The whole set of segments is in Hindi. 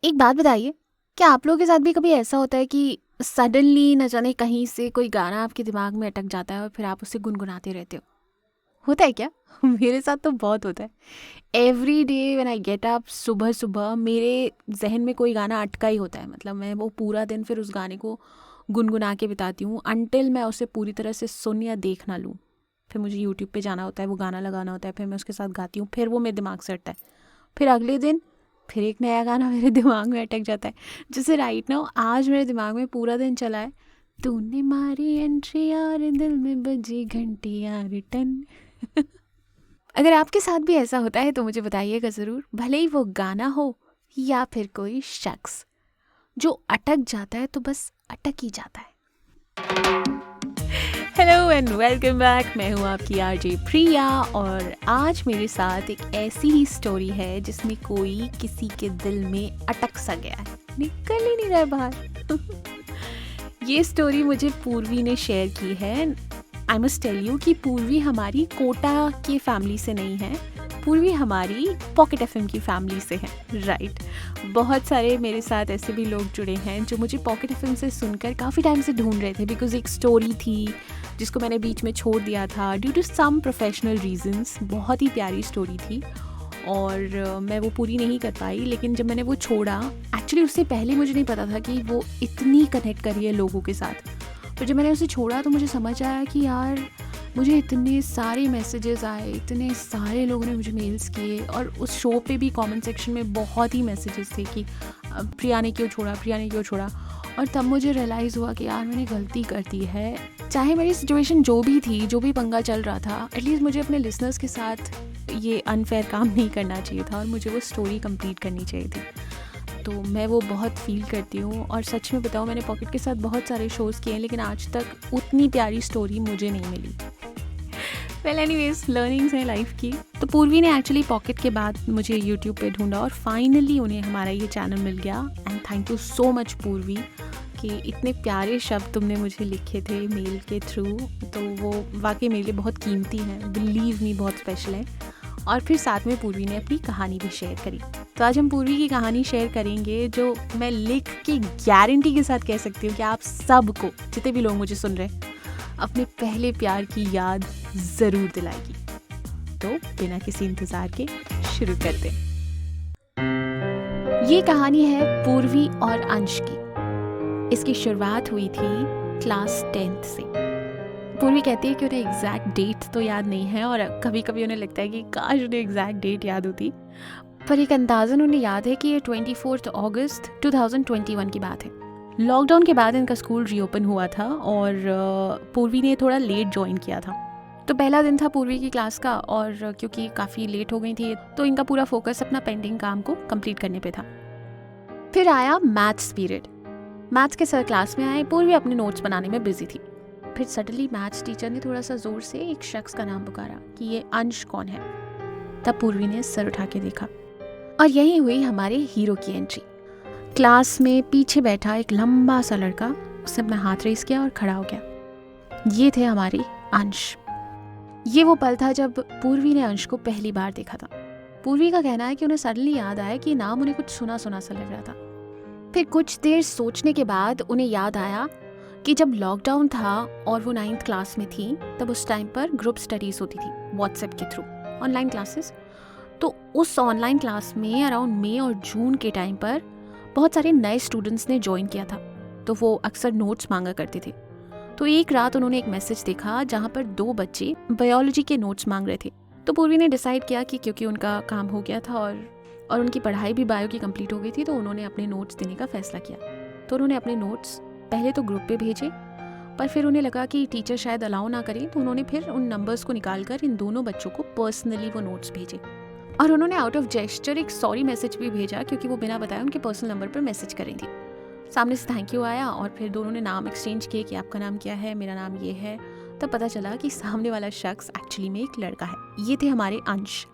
एक बात बताइए, क्या आप लोगों के साथ भी कभी ऐसा होता है कि सडनली न जाने कहीं से कोई गाना आपके दिमाग में अटक जाता है और फिर आप उसे गुनगुनाते रहते हो? होता है क्या? मेरे साथ तो बहुत होता है। Every day when I get up, सुबह सुबह मेरे जहन में कोई गाना अटका ही होता है। मतलब मैं वो पूरा दिन फिर उस गाने को गुनगुना के बिताती हूँ अनटिल मैं उसे पूरी तरह से सुन या देख ना लूँ। फिर मुझे यूट्यूब पे जाना होता है, वो गाना लगाना होता है, फिर मैं उसके साथ गाती हूँ, फिर वो मेरे दिमाग से हटता है। फिर अगले दिन फिर एक नया गाना मेरे दिमाग में अटक जाता है। जैसे राइट नाउ आज मेरे दिमाग में पूरा दिन चला है, तूने मारी एंट्री और दिल में बजी घंटियां रिटर्न। अगर आपके साथ भी ऐसा होता है तो मुझे बताइएगा ज़रूर, भले ही वो गाना हो या फिर कोई शख्स। जो अटक जाता है तो बस अटक ही जाता है। Hello and welcome back. मैं हूँ आपकी आरजे प्रिया और आज मेरे साथ एक ऐसी ही स्टोरी है जिसमें कोई किसी के दिल में अटक सा गया है, निकल ही नहीं रहा है बाहर। ये स्टोरी मुझे पूर्वी ने शेयर की है। आई मस्ट टेल यू कि पूर्वी हमारी कोटा की फैमिली से नहीं है, पूर्वी हमारी पॉकेट एफएम की फैमिली से है। राइट बहुत सारे मेरे साथ ऐसे भी लोग जुड़े हैं जो मुझे पॉकेट एफएम से सुनकर काफ़ी टाइम से ढूंढ रहे थे, बिकॉज एक स्टोरी थी जिसको मैंने बीच में छोड़ दिया था due to some professional reasons. बहुत ही प्यारी स्टोरी थी और मैं वो पूरी नहीं कर पाई। लेकिन जब मैंने वो छोड़ा, एक्चुअली उससे पहले मुझे नहीं पता था कि वो इतनी कनेक्ट करी है लोगों के साथ। तो जब मैंने उसे छोड़ा तो मुझे समझ आया कि यार मुझे इतने सारे मैसेजेस आए, इतने सारे लोगों ने मुझे मेल्स किए और उस शो पे भी कमेंट सेक्शन में बहुत ही मैसेजेस थे कि प्रिया ने क्यों छोड़ा, प्रिया ने क्यों छोड़ा। और तब मुझे रियलाइज़ हुआ कि यार मैंने गलती कर दी है। चाहे मेरी सिचुएशन जो भी थी, जो भी पंगा चल रहा था, एटलीस्ट मुझे अपने लिसनर्स के साथ ये अनफेयर काम नहीं करना चाहिए था और मुझे वो स्टोरी कंप्लीट करनी चाहिए थी। तो मैं वो बहुत फील करती हूँ और सच में बताऊँ, मैंने पॉकेट के साथ बहुत सारे शोज़ किए हैं लेकिन आज तक उतनी प्यारी स्टोरी मुझे नहीं मिली। वेल एनीवेज, लर्निंग्स हैं लाइफ की। तो पूर्वी ने एक्चुअली पॉकेट के बाद मुझे यूट्यूब पे ढूंढा और फाइनली उन्हें हमारा ये चैनल मिल गया। And thank you so much पूर्वी कि इतने प्यारे शब्द तुमने मुझे लिखे थे मेल के थ्रू। तो वो वाकई मेरे लिए बहुत कीमती हैं, बिलीव मी, बहुत स्पेशल है। और फिर साथ में पूर्वी ने अपनी कहानी भी शेयर करी। तो आज हम पूर्वी की कहानी शेयर करेंगे जो मैं लिख के गारंटी के साथ कह सकती हूँ कि आप सबको, जितने भी लोग मुझे सुन रहे हैं, अपने पहले प्यार की याद ज़रूर दिलाएगी। तो बिना किसी इंतज़ार के शुरू करते हैं। ये कहानी है पूर्वी और अंश की। इसकी शुरुआत हुई थी क्लास 10th से। पूर्वी कहती है कि उन्हें एग्जैक्ट डेट तो याद नहीं है और कभी कभी उन्हें लगता है कि काश उन्हें एग्जैक्ट डेट याद होती, पर एक अंदाज़न उन्हें याद है कि ये 24 अगस्त 2021 की बात है। लॉकडाउन के बाद इनका स्कूल रीओपन हुआ था और पूर्वी ने थोड़ा लेट ज्वाइन किया था। तो पहला दिन था पूर्वी की क्लास का और क्योंकि काफ़ी लेट हो गई थी तो इनका पूरा फोकस अपना पेंडिंग काम को कंप्लीट करने पे था। फिर आया मैथ्स पीरियड। मैथ्स के सर क्लास में आए, पूर्वी अपने नोट्स बनाने में बिजी थी। फिर सडनली मैथ्स टीचर ने थोड़ा सा जोर से एक शख्स का नाम पुकारा कि ये अंश कौन है। तब पूर्वी ने सर उठा के देखा और यही हुई हमारे हीरो की एंट्री। क्लास में पीछे बैठा एक लंबा सा लड़का, उसने अपना हाथ रेस किया और खड़ा हो गया। ये थे हमारे अंश। ये वो पल था जब पूर्वी ने अंश को पहली बार देखा था। पूर्वी का कहना है कि उन्हें सडनली याद आया कि नाम उन्हें कुछ सुना सुना सा लग रहा था। फिर कुछ देर सोचने के बाद उन्हें याद आया कि जब लॉकडाउन था और वो 9th क्लास में थी, तब उस टाइम पर ग्रुप स्टडीज होती थी व्हाट्सएप के थ्रू, ऑनलाइन क्लासेस। तो उस ऑनलाइन क्लास में अराउंड मई और जून के टाइम पर बहुत सारे नए स्टूडेंट्स ने ज्वाइन किया था, तो वो अक्सर नोट्स मांगा करते थे। तो एक रात उन्होंने एक मैसेज देखा जहाँ पर 2 बच्चे बायोलॉजी के नोट्स मांग रहे थे। तो पूर्वी ने डिसाइड किया कि क्योंकि उनका काम हो गया था और उनकी पढ़ाई भी बायो की कंप्लीट हो गई थी, तो उन्होंने अपने नोट्स देने का फैसला किया। तो उन्होंने अपने नोट्स पहले तो ग्रुप पे भेजे, पर फिर उन्हें लगा कि टीचर शायद अलाउ ना करें, तो उन्होंने फिर उन नंबर्स को निकाल कर इन दोनों बच्चों को पर्सनली वो नोट्स भेजे। और उन्होंने आउट ऑफ जेस्चर एक सॉरी मैसेज भी भेजा क्योंकि वो बिना बताए उनके पर्सनल नंबर पर मैसेज कर रही थी। सामने से थैंक यू आया और फिर दोनों ने नाम एक्सचेंज किए कि आपका नाम क्या है, मेरा नाम ये है। तब पता चला कि सामने वाला शख्स एक्चुअली में एक लड़का है। ये थे हमारे अंश।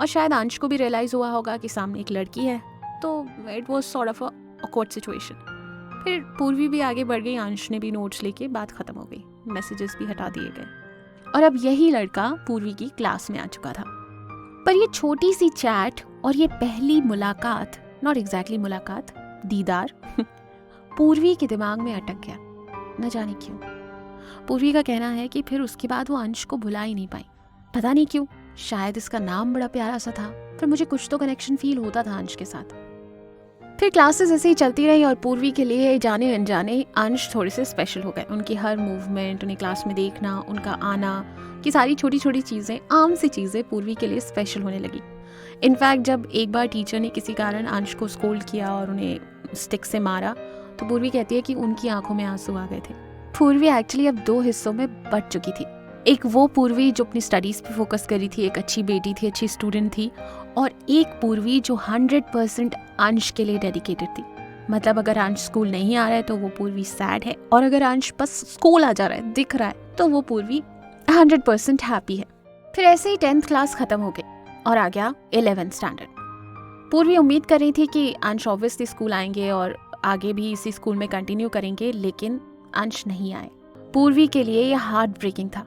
और शायद अंश को भी रियलाइज़ हुआ होगा कि सामने एक लड़की है, तो it was sort of a awkward situation. फिर पूर्वी भी आगे बढ़ गई, अंश ने भी नोट्स लेके, बात ख़त्म हो गई, मैसेजेस भी हटा दिए गए और अब यही लड़का पूर्वी की क्लास में आ चुका था। पर ये छोटी सी चैट और ये पहली मुलाकात नॉट एग्जैक्टली मुलाकात, दीदार पूर्वी के दिमाग में अटक गया, न जाने क्यों। पूर्वी का कहना है कि फिर उसके बाद वो अंश को भुला ही नहीं पाई, पता नहीं क्यों, शायद इसका नाम बड़ा प्यारा सा था, फिर मुझे कुछ तो कनेक्शन फील होता था अंश के साथ। फिर क्लासेस ऐसे ही चलती रही और पूर्वी के लिए जाने अनजाने अंश थोड़े से स्पेशल हो गए। उनकी हर मूवमेंट, उन्हें क्लास में देखना, उनका आना, की सारी छोटी छोटी चीज़ें, आम सी चीज़ें पूर्वी के लिए स्पेशल होने लगी। इनफैक्ट जब एक बार टीचर ने किसी कारण अंश को स्कोल्ड किया और उन्हें स्टिक से मारा, तो पूर्वी कहती है कि उनकी आंखों में आंसू आ गए थे। पूर्वी एक्चुअली अब 2 हिस्सों में बट चुकी थी। एक वो पूर्वी जो अपनी स्टडीज़ पे फोकस करी थी, एक अच्छी बेटी थी, अच्छी स्टूडेंट थी, और एक पूर्वी जो 100% अंश के लिए डेडिकेटेड थी। मतलब अगर अंश स्कूल नहीं आ रहा है तो वो पूर्वी सैड है, और अगर अंश बस स्कूल आ जा रहा है, दिख रहा है, तो वो पूर्वी 100% हैप्पी है। फिर ऐसे ही 10th क्लास खत्म हो गई और आ गया 11th स्टैंडर्ड। पूर्वी उम्मीद कर रही थी कि अंश ऑब्वियसली स्कूल आएंगे और आगे भी इसी स्कूल में कंटिन्यू करेंगे, लेकिन अंश नहीं आए। पूर्वी के लिए ये हार्ट ब्रेकिंग था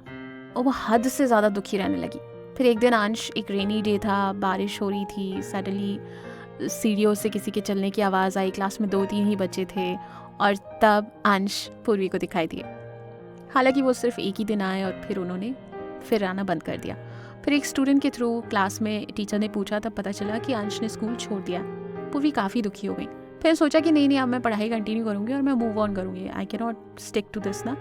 और वो हद से ज़्यादा दुखी रहने लगी। फिर एक दिन अंश, एक रेनी डे था, बारिश हो रही थी, सडनली सीढ़ियों से किसी के चलने की आवाज़ आई, क्लास में 2-3 ही बच्चे थे, और तब अंश पूर्वी को दिखाई दिए। हालांकि वो सिर्फ एक ही दिन आए और फिर उन्होंने फिर आना बंद कर दिया। फिर एक स्टूडेंट के थ्रू क्लास में टीचर ने पूछा, तब पता चला कि अंश ने स्कूल छोड़ दिया। पूर्वी काफ़ी दुखी हो गई। फिर सोचा कि नहीं, अब मैं पढ़ाई कंटिन्यू करूँगी और मैं मूव ऑन करूँगी, I can not stick to this ना।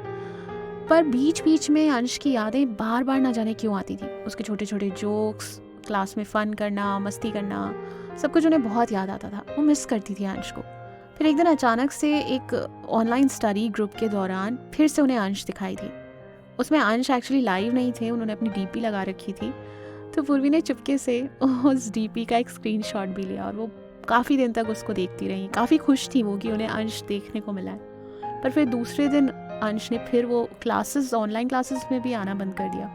पर बीच बीच में अंश की यादें बार बार ना जाने क्यों आती थी। उसके छोटे छोटे जोक्स, क्लास में फ़न करना, मस्ती करना, सब कुछ उन्हें बहुत याद आता था। वो मिस करती थी अंश को। फिर एक दिन अचानक से एक ऑनलाइन स्टडी ग्रुप के दौरान फिर से उन्हें अंश दिखाई दी। उसमें अंश एक्चुअली लाइव नहीं थे, उन्होंने अपनी डीपी लगा रखी थी। तो पूर्वी ने चुपके से उस डीपी का एक स्क्रीनशॉट भी लिया और वो काफ़ी दिन तक उसको देखती रही। काफ़ी खुश थी वो कि उन्हें अंश देखने को मिला है। पर फिर दूसरे दिन अंश ने फिर वो ऑनलाइन क्लासेस में भी आना बंद कर दिया।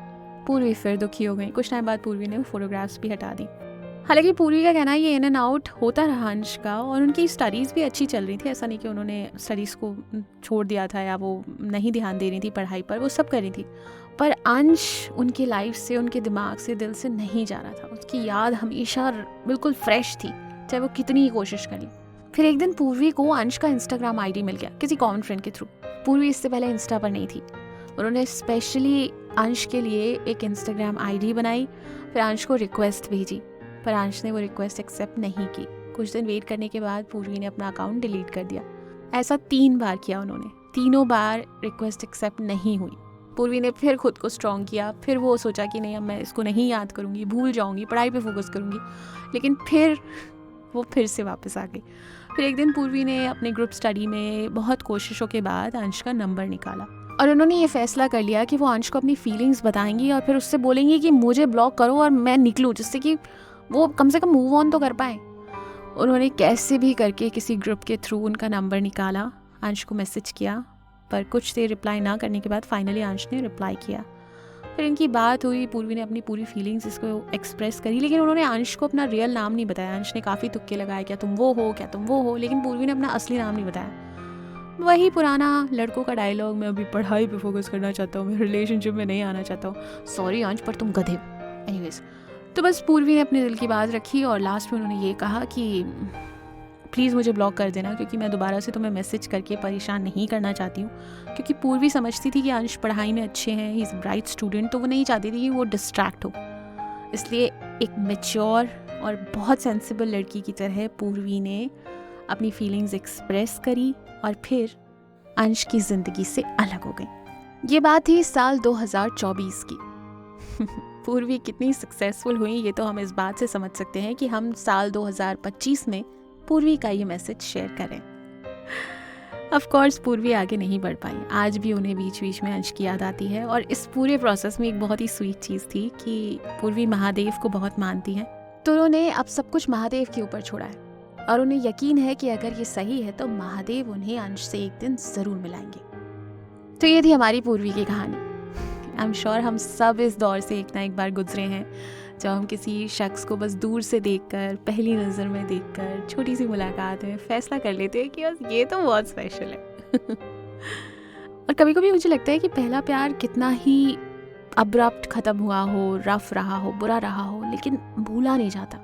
पूर्वी फिर दुखी हो गई। कुछ टाइम बाद पूर्वी ने फोटोग्राफ्स भी हटा दी। हालांकि पूर्वी का कहना है ये इन एंड आउट होता रहा अंश का, और उनकी स्टडीज़ भी अच्छी चल रही थी। ऐसा नहीं कि उन्होंने स्टडीज़ को छोड़ दिया था या वो नहीं ध्यान दे रही थी पढ़ाई पर, वो सब कर रही थी। पर अंश उनकी लाइफ से, उनके दिमाग से, दिल से नहीं जा रहा था। उसकी याद हमेशा बिल्कुल फ्रेश थी, चाहे वो कितनी ही कोशिश कर ली। फिर एक दिन पूर्वी को अंश का इंस्टाग्राम आईडी मिल गया किसी कॉमन फ्रेंड के थ्रू। पूर्वी इससे पहले इंस्टा पर नहीं थी। उन्होंने स्पेशली अंश के लिए एक इंस्टाग्राम आईडी बनाई, फिर अंश को रिक्वेस्ट भेजी, पर अंश ने वो रिक्वेस्ट एक्सेप्ट नहीं की। कुछ दिन वेट करने के बाद पूर्वी ने अपना अकाउंट डिलीट कर दिया। ऐसा 3 बार किया उन्होंने, तीनों बार रिक्वेस्ट एक्सेप्ट नहीं हुई। पूर्वी ने फिर खुद को स्ट्रॉन्ग किया। फिर वो सोचा कि नहीं, अब मैं इसको नहीं याद करूँगी, भूल जाऊँगी, पढ़ाई पे फोकस करूँगी। लेकिन फिर वो फिर से वापस आ गई। फिर एक दिन पूर्वी ने अपने ग्रुप स्टडी में बहुत कोशिशों के बाद अंश का नंबर निकाला और उन्होंने ये फैसला कर लिया कि वो अंश को अपनी फीलिंग्स बताएंगी और फिर उससे बोलेंगी कि मुझे ब्लॉक करो और मैं निकलूँ, जिससे कि वो कम से कम मूव ऑन तो कर पाए। उन्होंने कैसे भी करके किसी ग्रुप के थ्रू उनका नंबर निकाला, अंश को मैसेज किया, पर कुछ देर रिप्लाई ना करने के बाद फाइनली अंश ने रिप्लाई किया। फिर इनकी बात हुई, पूर्वी ने अपनी पूरी फीलिंग्स इसको एक्सप्रेस करी, लेकिन उन्होंने अंश को अपना रियल नाम नहीं बताया। अंश ने काफ़ी तुक्के लगाए, क्या तुम वो हो, क्या तुम वो हो, लेकिन पूर्वी ने अपना असली नाम नहीं बताया। वही पुराना लड़कों का डायलॉग, मैं अभी पढ़ाई पे फोकस करना चाहता हूँ, मैं रिलेशनशिप में नहीं आना चाहता हूँ, सॉरी अंश पर तुम गधे हो। एनीवेज, तो बस पूर्वी ने अपने दिल की बात रखी और लास्ट में उन्होंने ये कहा कि प्लीज़ मुझे ब्लॉक कर देना, क्योंकि मैं दोबारा से तुम्हें मैसेज करके परेशान नहीं करना चाहती हूँ। क्योंकि पूर्वी समझती थी कि अंश पढ़ाई में अच्छे हैं, ही इज़ ब्राइट स्टूडेंट, तो वो नहीं चाहती थी कि वो डिस्ट्रैक्ट हो। इसलिए एक मैच्योर और बहुत सेंसिबल लड़की की तरह पूर्वी ने अपनी फीलिंग्स एक्सप्रेस करी और फिर अंश की ज़िंदगी से अलग हो गई। ये बात थी साल 2024 की। पूर्वी कितनी सक्सेसफुल हुई ये तो हम इस बात से समझ सकते हैं कि हम साल 2025 में पूर्वी का ये मैसेज शेयर करें। ऑफ कोर्स पूर्वी आगे नहीं बढ़ पाई। आज भी उन्हें बीच बीच में अंश की याद आती है, और इस पूरे प्रोसेस में एक बहुत ही स्वीट चीज़ थी कि पूर्वी महादेव को बहुत मानती हैं, तो उन्होंने अब सब कुछ महादेव के ऊपर छोड़ा है और उन्हें यकीन है कि अगर ये सही है तो महादेव उन्हें अंश से एक दिन ज़रूर मिलाएंगे। तो ये थी हमारी पूर्वी की कहानी। आई एम श्योर हम सब इस दौर से एक ना एक बार गुजरे हैं, जब हम किसी शख्स को बस दूर से देखकर, पहली नज़र में देखकर, छोटी सी मुलाकात में फैसला कर लेते हैं कि बस ये तो बहुत स्पेशल है। और कभी कभी मुझे लगता है कि पहला प्यार कितना ही अब्रप्ट ख़त्म हुआ हो, रफ रहा हो, बुरा रहा हो, लेकिन भूला नहीं जाता।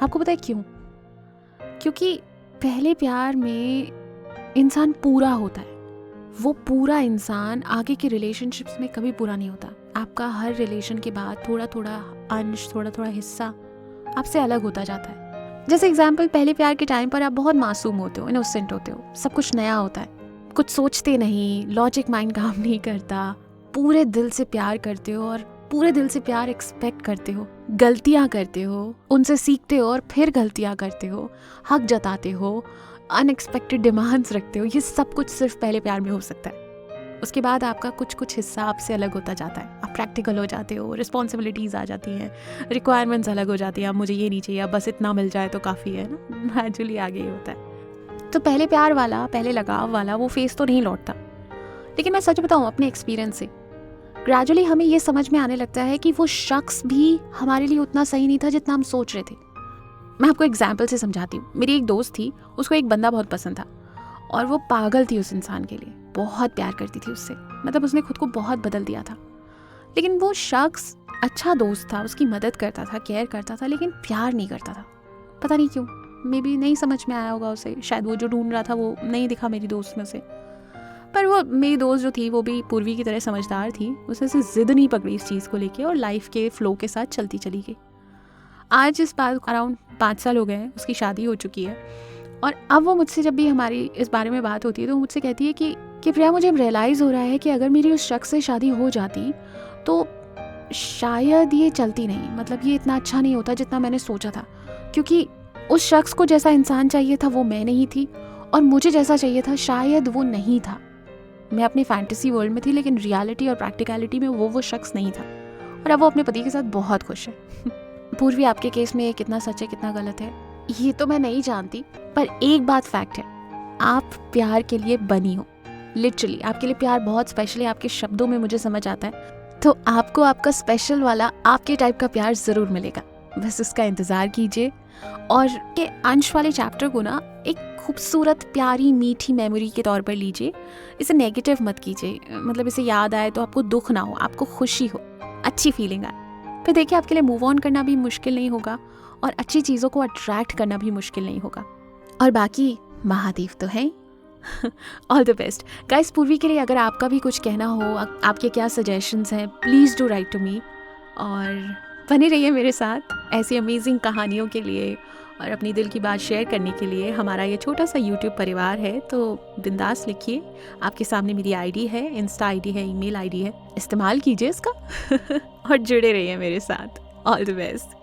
आपको पता है क्यों? क्योंकि पहले प्यार में इंसान पूरा होता है। वो पूरा इंसान आगे के रिलेशनशिप्स में कभी पूरा नहीं होता। आपका हर रिलेशन के बाद थोड़ा थोड़ा अंश, थोड़ा थोड़ा हिस्सा आपसे अलग होता जाता है। जैसे एग्जाम्पल, पहले प्यार के टाइम पर आप बहुत मासूम होते हो, इनोसेंट होते हो, सब कुछ नया होता है, कुछ सोचते नहीं, लॉजिक माइंड काम नहीं करता, पूरे दिल से प्यार करते हो और पूरे दिल से प्यार एक्सपेक्ट करते हो, गलतियाँ करते हो, उनसे सीखते हो और फिर गलतियाँ करते हो, हक जताते हो, अनएक्सपेक्टेड डिमांड्स रखते हो। ये सब कुछ सिर्फ पहले प्यार में हो सकता है। उसके बाद आपका कुछ कुछ हिस्सा आपसे अलग होता जाता है, आप प्रैक्टिकल हो जाते हो, रिस्पॉन्सिबिलिटीज़ आ जाती हैं, रिक्वायरमेंट्स अलग हो जाती हैं। अब मुझे ये नहीं चाहिए, अब बस इतना मिल जाए तो काफ़ी है ना, ग्रेजुअली आगे ही होता है। तो पहले प्यार वाला, पहले लगाव वाला वो फेस तो नहीं लौटता। लेकिन मैं सच बताऊँ अपने एक्सपीरियंस से, ग्रेजुअली हमें ये समझ में आने लगता है कि वो शख्स भी हमारे लिए उतना सही नहीं था जितना हम सोच रहे थे। मैं आपको एग्जाम्पल से समझाती हूँ। मेरी एक दोस्त थी, उसको एक बंदा बहुत पसंद था और वो पागल थी उस इंसान के लिए, बहुत प्यार करती थी उससे, मतलब उसने खुद को बहुत बदल दिया था। लेकिन वो शख्स अच्छा दोस्त था, उसकी मदद करता था, केयर करता था, लेकिन प्यार नहीं करता था। पता नहीं क्यों, मे बी नहीं समझ में आया होगा उसे, शायद वो जो ढूंढ रहा था वो नहीं दिखा मेरी दोस्त में से। पर वो मेरी दोस्त जो थी वो भी पूर्वी की तरह समझदार थी, उसने से जिद नहीं पकड़ी इस चीज़ को लेके और लाइफ के फ्लो के साथ चलती चली गई। आज इस बात अराउंड 5 साल हो गए हैं, उसकी शादी हो चुकी है और अब वो मुझसे जब भी हमारी इस बारे में बात होती है तो मुझसे कहती है कि प्रिया, मुझे रियलाइज़ हो रहा है कि अगर मेरी उस शख्स से शादी हो जाती तो शायद ये चलती नहीं, मतलब ये इतना अच्छा नहीं होता जितना मैंने सोचा था, क्योंकि उस शख्स को जैसा इंसान चाहिए था वो मैं नहीं थी और मुझे जैसा चाहिए था शायद वो नहीं था। मैं अपनी फैंटेसी वर्ल्ड में थी, लेकिन रियलिटी और प्रैक्टिकलिटी में वो शख्स नहीं था और अब वो अपने पति के साथ बहुत खुश है। पूर्वी, आपके केस में ये कितना सच है कितना गलत है ये तो मैं नहीं जानती, पर एक बात फैक्ट है, आप प्यार के लिए बनी हो। लिटरली आपके लिए प्यार बहुत स्पेशल है, आपके शब्दों में मुझे समझ आता है। तो आपको आपका स्पेशल वाला आपके टाइप का प्यार ज़रूर मिलेगा, बस उसका इंतज़ार कीजिए। और के अंश वाले चैप्टर को ना एक खूबसूरत प्यारी मीठी मेमोरी के तौर पर लीजिए, इसे नेगेटिव मत कीजिए, मतलब इसे याद आए तो आपको दुख ना हो, आपको खुशी हो, अच्छी फीलिंग आए। फिर देखिए आपके लिए मूव ऑन करना भी मुश्किल नहीं होगा और अच्छी चीज़ों को अट्रैक्ट करना भी मुश्किल नहीं होगा। और बाकी महादेव तो है। All the best guys. पूर्वी के लिए अगर आपका भी कुछ कहना हो, आपके क्या सजेशंस हैं, please do write to me और बने रहिए मेरे साथ ऐसी अमेजिंग कहानियों के लिए और अपनी दिल की बात शेयर करने के लिए। हमारा ये छोटा सा यूट्यूब परिवार है, तो बिंदास लिखिए। आपके सामने मेरी आईडी है, इंस्टा आईडी है, ईमेल आईडी है, इस्तेमाल कीजिए इसका और जुड़े रहिए मेरे साथ। All the best.